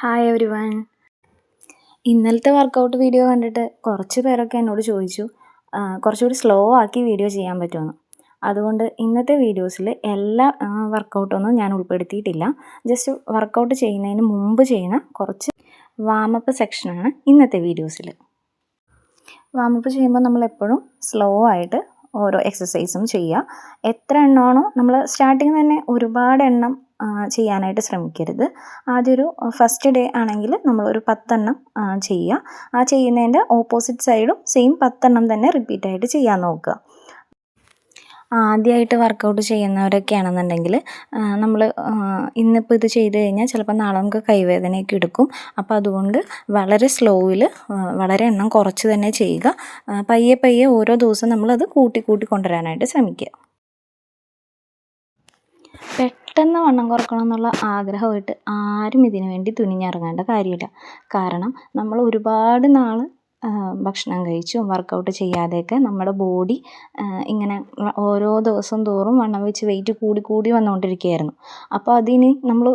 Hi every one. ഇന്നലത്തെ workout video കണ്ടിട്ട് കുറച്ച് പേരൊക്കെ എന്നോട് ചോദിച്ചു കുറച്ചുകൂടി സ്ലോ ആക്കി വീഡിയോ ചെയ്യാൻ പറ്റുമെന്ന്. അതുകൊണ്ട് ഇന്നത്തെ വീഡിയോസിൽ എല്ലാ വർക്കൗട്ടൊന്നും ഞാൻ ഉൾപ്പെടുത്തിയിട്ടില്ല. ജസ്റ്റ് വർക്കൗട്ട് ചെയ്യുന്നതിന് മുമ്പ് ചെയ്യുന്ന കുറച്ച് വാമപ്പ് സെക്ഷനാണ് ഇന്നത്തെ വീഡിയോസിൽ. വാമപ്പ് ചെയ്യുമ്പോൾ നമ്മളെപ്പോഴും സ്ലോ ആയിട്ട് ഓരോ എക്സസൈസും ചെയ്യുക. എത്ര എണ്ണമാണോ നമ്മൾ സ്റ്റാർട്ടിങ് തന്നെ ഒരുപാട് എണ്ണം ചെയ്യാനായിട്ട് ശ്രമിക്കരുത്. ആദ്യം ഒരു ഫസ്റ്റ് ഡേ ആണെങ്കിൽ നമ്മളൊരു 10 എണ്ണം ചെയ്യുക. ആ ചെയ്യുന്നതിൻ്റെ ഓപ്പോസിറ്റ് സൈഡും സെയിം 10 എണ്ണം തന്നെ റിപ്പീറ്റായിട്ട് ചെയ്യാൻ നോക്കുക. ആദ്യമായിട്ട് വർക്കൗട്ട് ചെയ്യുന്നവരൊക്കെ ആണെന്നുണ്ടെങ്കിൽ നമ്മൾ ഇന്നിപ്പോൾ ഇത് ചെയ്ത് കഴിഞ്ഞാൽ ചിലപ്പോൾ നാളെ നമുക്ക് കൈവേദനയൊക്കെ എടുക്കും. അപ്പോൾ അതുകൊണ്ട് വളരെ സ്ലോയിൽ വളരെ എണ്ണം കുറച്ച് തന്നെ ചെയ്യുക. പയ്യെ പയ്യെ ഓരോ ദിവസം നമ്മളത് കൂട്ടി കൊണ്ടുവരാനായിട്ട് ശ്രമിക്കുക. പെട്ടെന്ന് വണ്ണം കുറക്കണം എന്നുള്ള ആഗ്രഹമായിട്ട് ആരും ഇതിനു വേണ്ടി തുനിഞ്ഞിറങ്ങേണ്ട കാര്യമില്ല. കാരണം നമ്മൾ ഒരുപാട് നാൾ ഭക്ഷണം കഴിച്ചും വർക്കൗട്ട് ചെയ്യാതെയൊക്കെ നമ്മുടെ ബോഡി ഇങ്ങനെ ഓരോ ദിവസം തോറും വണ്ണം വെച്ച് വെയിറ്റ് കൂടി വന്നുകൊണ്ടിരിക്കുകയായിരുന്നു. അപ്പോൾ അതിന് നമ്മൾ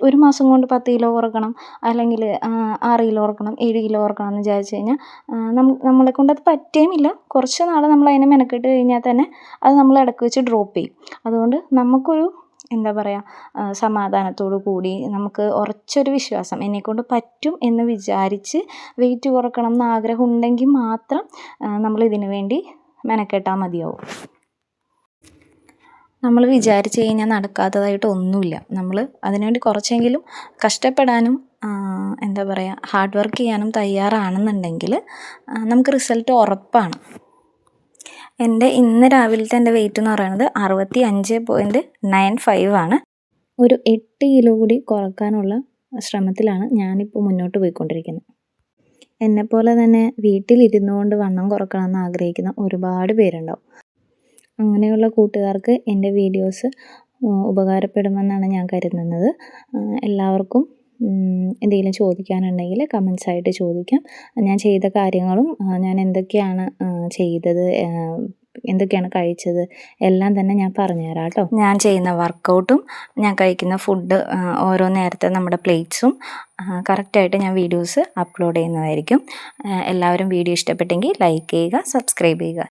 ഒരു മാസം കൊണ്ട് 10 കിലോ കുറക്കണം, അല്ലെങ്കിൽ 6 കിലോ കുറക്കണം, 7 കിലോ കുറക്കണം എന്ന് വിചാരിച്ചു കഴിഞ്ഞാൽ നമ്മളെക്കൊണ്ട് അത് പറ്റുകയുമില്ല. കുറച്ച് നാൾ നമ്മൾ അതിനെ മെനക്കെട്ട് കഴിഞ്ഞാൽ തന്നെ അത് നമ്മൾ ഇടയ്ക്ക് വെച്ച് ഡ്രോപ്പ് ചെയ്യും. അതുകൊണ്ട് നമുക്കൊരു സമാധാനത്തോടു കൂടി നമുക്ക് ഉറച്ചൊരു വിശ്വാസം എന്നെക്കൊണ്ട് പറ്റും എന്ന് വിചാരിച്ച് വെയിറ്റ് കുറക്കണം എന്ന് ആഗ്രഹം ഉണ്ടെങ്കിൽ മാത്രം നമ്മളിതിനു വേണ്ടി മെനക്കെട്ടാൽ മതിയാവും. നമ്മൾ വിചാരിച്ച് കഴിഞ്ഞാൽ നടക്കാത്തതായിട്ട് ഒന്നുമില്ല. നമ്മൾ അതിനുവേണ്ടി കുറച്ചെങ്കിലും കഷ്ടപ്പെടാനും ഹാർഡ് വർക്ക് ചെയ്യാനും തയ്യാറാണെന്നുണ്ടെങ്കിൽ നമുക്ക് റിസൾട്ട് ഉറപ്പാണ്. ഇന്ന് രാവിലത്തെ എൻ്റെ വെയിറ്റ് എന്ന് പറയുന്നത് 65.95 ആണ്. ഒരു 8 കിലോ കൂടി കുറക്കാനുള്ള ശ്രമത്തിലാണ് ഞാനിപ്പോൾ മുന്നോട്ട് പോയിക്കൊണ്ടിരിക്കുന്നത്. എന്നെപ്പോലെ തന്നെ വീട്ടിലിരുന്നു കൊണ്ട് വണ്ണം കുറക്കണമെന്ന് ആഗ്രഹിക്കുന്ന ഒരുപാട് പേരുണ്ടാവും. അങ്ങനെയുള്ള കൂട്ടുകാർക്ക് എൻ്റെ വീഡിയോസ് ഉപകാരപ്പെടുമെന്നാണ് ഞാൻ കരുതുന്നത്. എല്ലാവർക്കും എന്തെങ്കിലും ചോദിക്കാനുണ്ടെങ്കിൽ കമൻസ് ആയിട്ട് ചോദിക്കാം. ഞാൻ ചെയ്ത കാര്യങ്ങളും ഞാൻ എന്തൊക്കെയാണ് ചെയ്തത്, എന്തൊക്കെയാണ് കഴിച്ചത് എല്ലാം തന്നെ ഞാൻ പറഞ്ഞുതരാം കേട്ടോ. ഞാൻ ചെയ്യുന്ന വർക്കൗട്ടും ഞാൻ കഴിക്കുന്ന ഫുഡ് ഓരോ നേരത്തെ നമ്മുടെ പ്ലേറ്റ്സും കറക്റ്റായിട്ട് ഞാൻ വീഡിയോസ് അപ്ലോഡ് ചെയ്യുന്നതായിരിക്കും. എല്ലാവരും വീഡിയോ ഇഷ്ടപ്പെട്ടെങ്കിൽ ലൈക്ക് ചെയ്യുക, സബ്സ്ക്രൈബ് ചെയ്യുക.